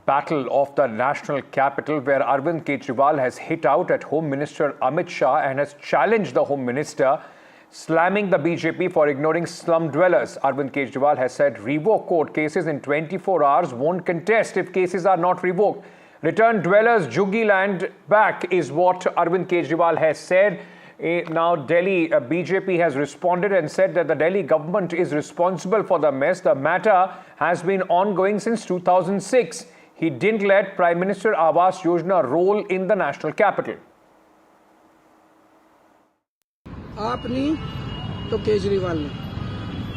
battle of the national capital, where Arvind Kejriwal has hit out at Home Minister Amit Shah and has challenged the Home Minister, slamming the BJP for ignoring slum dwellers. Arvind Kejriwal has said revoke court cases in 24 hours, won't contest if cases are not revoked. Return dwellers Jhuggi land back is what Arvind Kejriwal has said. Now Delhi BJP has responded and said that the Delhi government is responsible for the mess. The matter has been ongoing since 2006. He didn't let Prime Minister Awas Yojana roll in the national capital. आपने तो केजरीवाल ने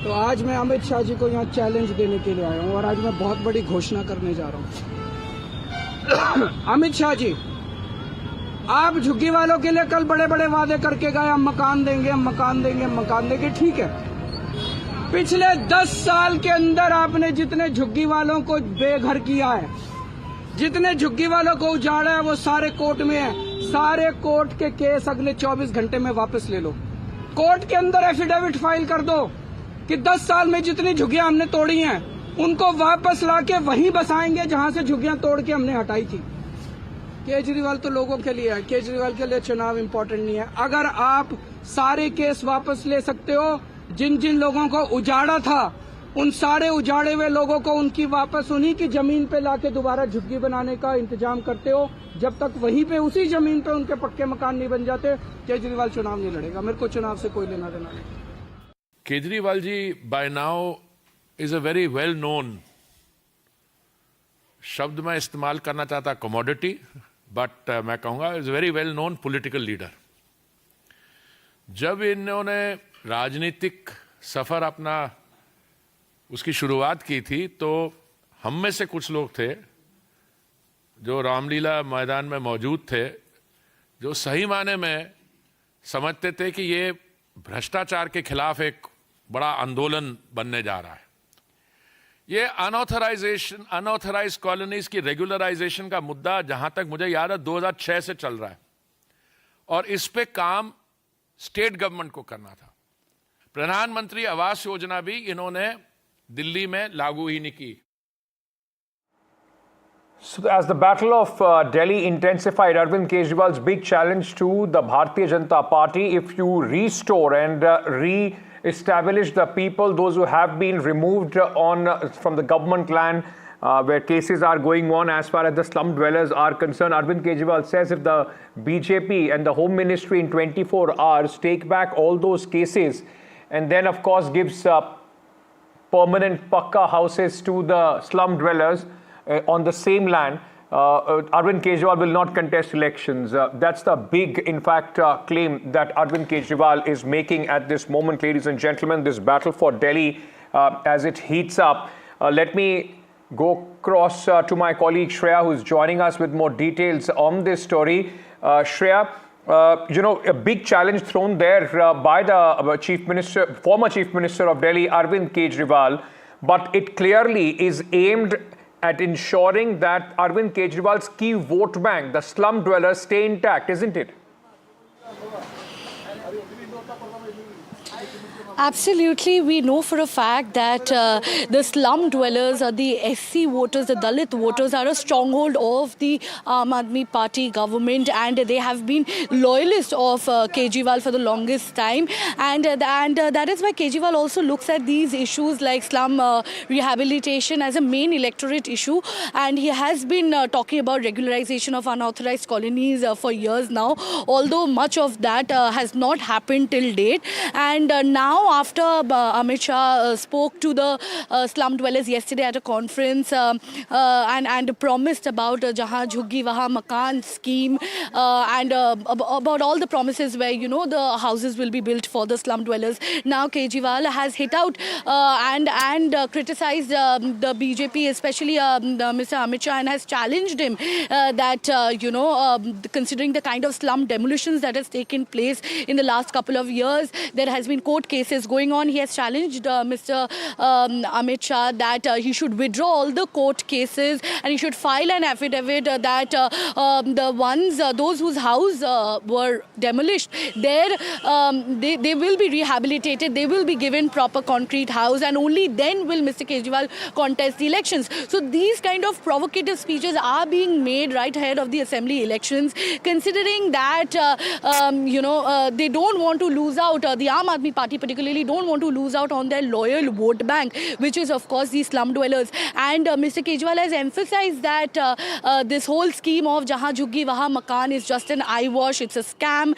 तो आज मैं अमित शाह जी को यहाँ challenge देने के लिए आया हूँ और आज मैं बहुत बड़ी घोषणा करने जा रहा हूँ। अमित शाह जी, आप झुग्गी वालों के लिए कल बड़े बड़े वादे करके गए, हम मकान देंगे, हम मकान देंगे, हम मकान देंगे। ठीक है, पिछले 10 साल के अंदर आपने जितने झुग्गी वालों को बेघर किया है, जितने झुग्गी वालों को उजाड़ा है, वो सारे कोर्ट में है। सारे कोर्ट के केस अगले 24 घंटे में वापस ले लो। कोर्ट के अंदर एफिडेविट फाइल कर दो कि 10 साल में जितनी झुग्गियां हमने तोड़ी हैं उनको वापस लाके वहीं बसाएंगे जहां से झुग्गियां तोड़ के हमने हटाई थी। केजरीवाल तो लोगों के लिए है, केजरीवाल के लिए चुनाव इम्पोर्टेंट नहीं है। अगर आप सारे केस वापस ले सकते हो, जिन जिन लोगों को उजाड़ा था उन सारे उजाड़े हुए लोगों को उनकी वापस उन्हीं की जमीन पे लाके दोबारा झुग्गी बनाने का इंतजाम करते हो, जब तक वहीं पे उसी जमीन पे उनके पक्के मकान नहीं बन जाते, केजरीवाल चुनाव नहीं लड़ेगा। मेरे को चुनाव से कोई लेना देना नहीं। Kejriwal ji by now is a very well known, शब्द मैं इस्तेमाल करना चाहता कमोडिटी, बट मैं कहूंगा is very well known political leader. जब इन्होंने राजनीतिक सफर अपना उसकी शुरुआत की थी तो हम में से कुछ लोग थे जो रामलीला मैदान में मौजूद थे, जो सही माने में समझते थे कि ये भ्रष्टाचार के खिलाफ एक बड़ा आंदोलन बनने जा रहा है। ये अनऑथराइज कॉलोनीज की रेगुलराइजेशन का मुद्दा जहां तक मुझे याद है 2006 से चल रहा है और इस पे काम स्टेट गवर्नमेंट को करना था। प्रधानमंत्री आवास योजना भी इन्होंने दिल्ली में लागू ही नहीं की। So as the battle of Delhi intensified, Arvind Kejriwal's big challenge to the Bharatiya Janata Party: if you restore and re-establish the people, those who have been removed from the government land, where cases are going on as far as the slum dwellers are concerned, Arvind Kejriwal says if the BJP and the Home Ministry in 24 hours take back all those cases and then of course gives permanent pakka houses to the slum dwellers on the same land, Arvind Kejriwal will not contest elections. That's the big, in fact, claim that Arvind Kejriwal is making at this moment, ladies and gentlemen, this battle for Delhi as it heats up. Let me go across to my colleague Shreya, who's joining us with more details on this story. Shreya, a big challenge thrown there by the former Chief Minister of Delhi, Arvind Kejriwal, but it clearly is aimed at ensuring that Arvind Kejriwal's key vote bank, the slum dwellers, stay intact, isn't it? Absolutely. We know for a fact that the slum dwellers or the SC voters, the Dalit voters, are a stronghold of the Aam Aadmi Party government, and they have been loyalists of Kejriwal for the longest time. And that is why Kejriwal also looks at these issues like slum rehabilitation as a main electorate issue. And he has been talking about regularization of unauthorized colonies for years now, although much of that has not happened till date. And now, after Amit Shah spoke to the slum dwellers yesterday at a conference and promised about Jahan Jhuggi Wahan Makan scheme and about all the promises where, the houses will be built for the slum dwellers. Now Kejriwal has hit out and criticized the BJP, especially Mr. Amit Shah, and has challenged him that, considering the kind of slum demolitions that has taken place in the last couple of years, there has been court cases is going on. He has challenged Mr. Amit Shah that he should withdraw all the court cases and he should file an affidavit that the ones, those whose house were demolished, they will be rehabilitated, they will be given proper concrete house, and only then will Mr. Kejriwal contest the elections. So these kind of provocative speeches are being made right ahead of the assembly elections, considering that they don't want to lose out, the Aam Aadmi Party particularly don't want to lose out on their loyal vote bank, which is of course the slum dwellers. And Mr. Kejriwal has emphasized that this whole scheme of Jahan Jhuggi Wahan Makan is just an eyewash, it's a scam,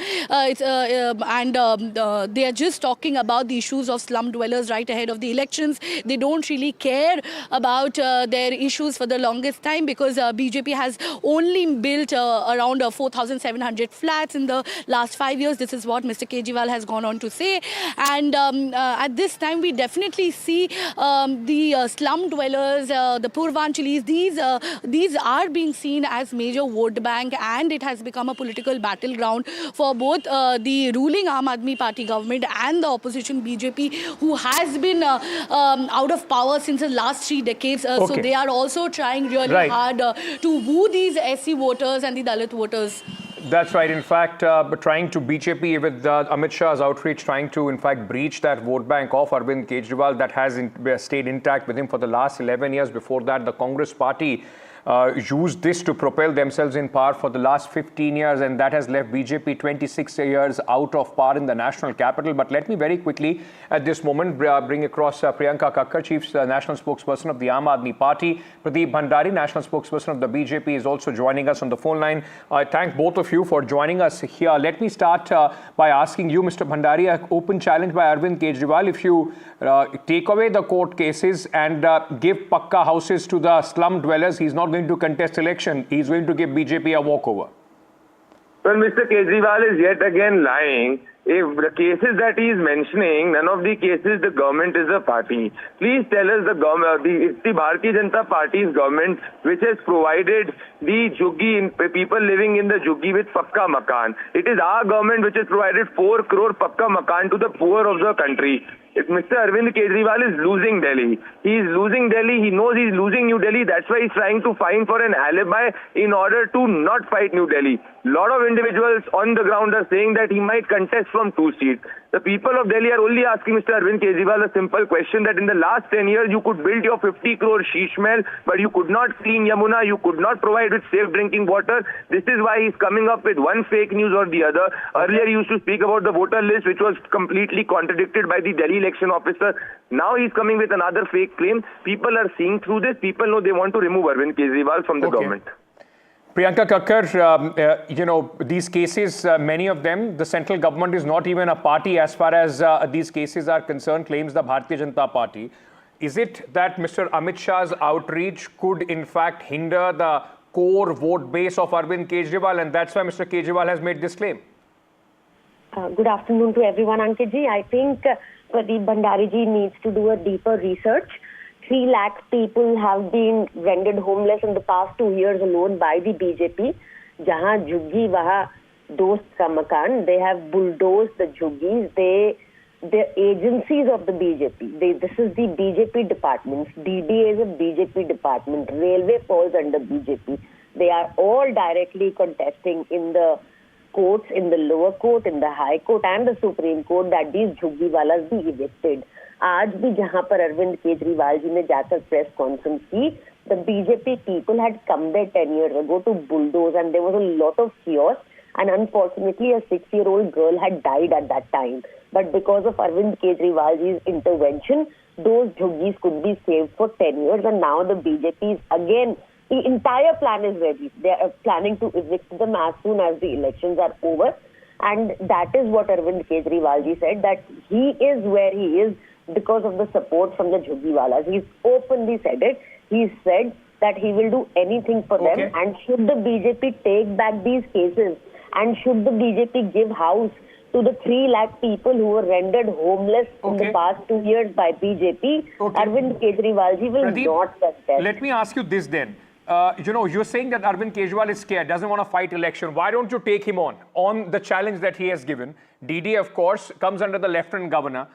they are just talking about the issues of slum dwellers right ahead of the elections. They don't really care about their issues for the longest time, because BJP has only built around 4,700 flats in the last 5 years. This is what Mr. Kejriwal has gone on to say. And at this time, we definitely see the slum dwellers, the Purvanchalis, these are being seen as major vote bank, and it has become a political battleground for both the ruling Aam Aadmi Party government and the opposition BJP, who has been out of power since the last 3 decades. So they are also trying really hard to woo these SC voters and the Dalit voters. That's right. In fact, trying to BJP with Amit Shah's outreach, trying to in fact breach that vote bank of Arvind Kejriwal that has stayed intact with him for the last 11 years. Before that, the Congress party used this to propel themselves in power for the last 15 years, and that has left BJP 26 years out of power in the national capital. But let me very quickly at this moment bring across Priyanka Kakkar, Chief National Spokesperson of the Aam Aadmi Party. Pradeep Bhandari, National Spokesperson of the BJP, is also joining us on the phone line. I thank both of you for joining us here. Let me start by asking you, Mr. Bhandari, an open challenge by Arvind Kejriwal. If you take away the court cases and give Pakka houses to the slum dwellers, he's not going to contest election. He's going to give BJP a walkover. Well, Mr. Kejriwal is yet again lying. If the cases that he is mentioning, none of the cases the government is a party. Please tell us it's the Bharatiya Janata Party's government which has provided the Jhuggi, people living in the Jhuggi with Pakka Makan. It is our government which has provided 4 crore Pakka Makan to the poor of the country. If Mr. Arvind Kejriwal is losing Delhi, he is losing Delhi, he knows he is losing New Delhi, that's why he's trying to find for an alibi in order to not fight New Delhi. Lot of individuals on the ground are saying that he might contest from 2 seats. The people of Delhi are only asking Mr. Arvind Kejriwal a simple question that in the last 10 years you could build your 50 crore sheesh mahal, but you could not clean Yamuna, you could not provide with safe drinking water. This is why he's coming up with one fake news or the other. Earlier he used to speak about the voter list, which was completely contradicted by the Delhi election officer. Now he's coming with another fake claim. People are seeing through this. People know they want to remove Arvind Kejriwal from the government. Priyanka Kakkar, these cases, many of them, the central government is not even a party as far as these cases are concerned, claims the Bharatiya Janata Party. Is it that Mr. Amit Shah's outreach could in fact hinder the core vote base of Arvind Kejriwal, and that's why Mr. Kejriwal has made this claim? Good afternoon to everyone, Ankit ji. I think Pradeep Bhandari ji needs to do a deeper research. 3 lakh people have been rendered homeless in the past 2 years alone by the BJP. Jahan Jhuggi Wahan Dost Ka Makan. They have bulldozed the Jhuggis. The agencies of the BJP. This is the BJP departments. DDA is a BJP department. Railway falls under BJP. They are all directly contesting in the courts, in the lower court, in the high court and the Supreme Court that these Jhuggiwalas be evicted. आज भी जहां पर अरविंद केजरीवाल जी ने जाकर press conference की, the BJP people had come there 10 years ago to bulldoze, and there was a lot of chaos, and unfortunately a 6-year-old girl had died at that time. But because of Arvind Kejriwal ji's intervention, those Jhuggis could be saved for 10 years, and now the BJP is again, the entire plan is ready. They are planning to evict them as soon as the elections are over, and that is what Arvind Kejriwal ji said, that he is where he is because of the support from the Jhuggiwalas. He's openly said it. He said that he will do anything for them, and should the BJP take back these cases, and should the BJP give house to the 3 lakh people who were rendered homeless in the past 2 years by BJP, Arvind Kejriwal ji will Pradeep, not contest. Let me ask you this then. You're saying that Arvind Kejriwal is scared, doesn't want to fight election. Why don't you take him on the challenge that he has given? DD, of course, comes under the Lieutenant Governor.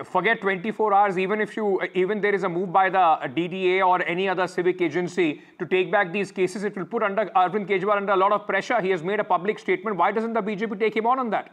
forget 24 hours, even there is a move by the DDA or any other civic agency to take back these cases, it will put under Arvind Kejriwal under a lot of pressure. He has made a public statement. Why doesn't the BJP take him on that?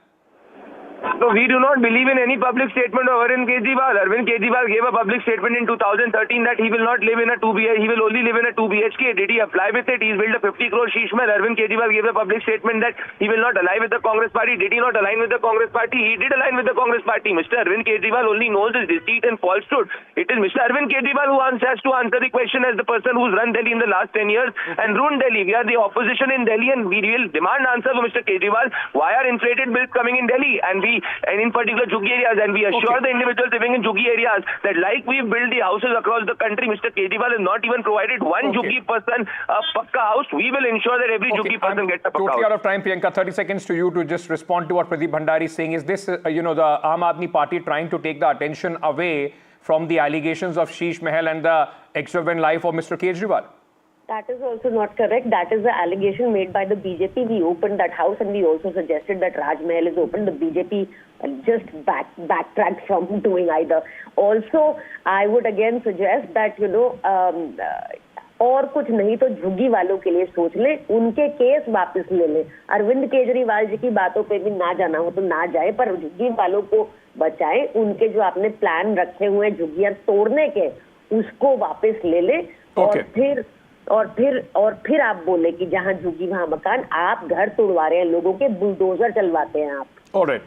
So we do not believe in any public statement of Arvind Kejriwal. Arvind Kejriwal gave a public statement in 2013 that he will not live in a 2BH, he will only live in a 2 BHK. Did he apply with it? He's built a 50 crore sheesh mahal. Arvind Kejriwal gave a public statement that he will not align with the Congress party. Did he not align with the Congress party? He did align with the Congress party. Mr. Arvind Kejriwal only knows his deceit and falsehood. It is Mr. Arvind Kejriwal who has to answer the question as the person who's run Delhi in the last 10 years and ruined Delhi. We are the opposition in Delhi and we will demand answer for Mr. Kejriwal. Why are inflated bills coming in Delhi? And in particular Jhuggi areas, and we assure the individuals living in Jhuggi areas that like we build the houses across the country, Mr. Kejriwal has not even provided one Jhuggi person a pakka house. We will ensure that every Jhuggi person gets a pakka totally house. out of time, Priyanka. 30 seconds to you to just respond to what Pradeep Bhandari is saying. Is this, the Aam Aadmi Party trying to take the attention away from the allegations of Sheesh Mahal and the extravagant life of Mr. Kejriwal? That is also not correct. That is the allegation made by the BJP. We opened that house and we also suggested that Raj Mahal is open. The BJP just backtracked from doing either. Also, I would again suggest that, और कुछ नहीं तो झुग्गी वालों के लिए सोच ले, उनके केस वापस ले ले। अरविंद केजरीवाल जी की बातों पे भी ना जाना हो तो ना जाए, पर झुग्गी वालों को बचाएं। उनके जो आपने प्लान रखे हुए हैं झुग्गियां तोड़ने के, उसको वापस ले ले। और फिर आप बोले कि जहां झुग्गी वहां मकान। आप घर तोड़वा रहे हैं लोगों के, बुलडोजर चलवाते हैं आप। All right.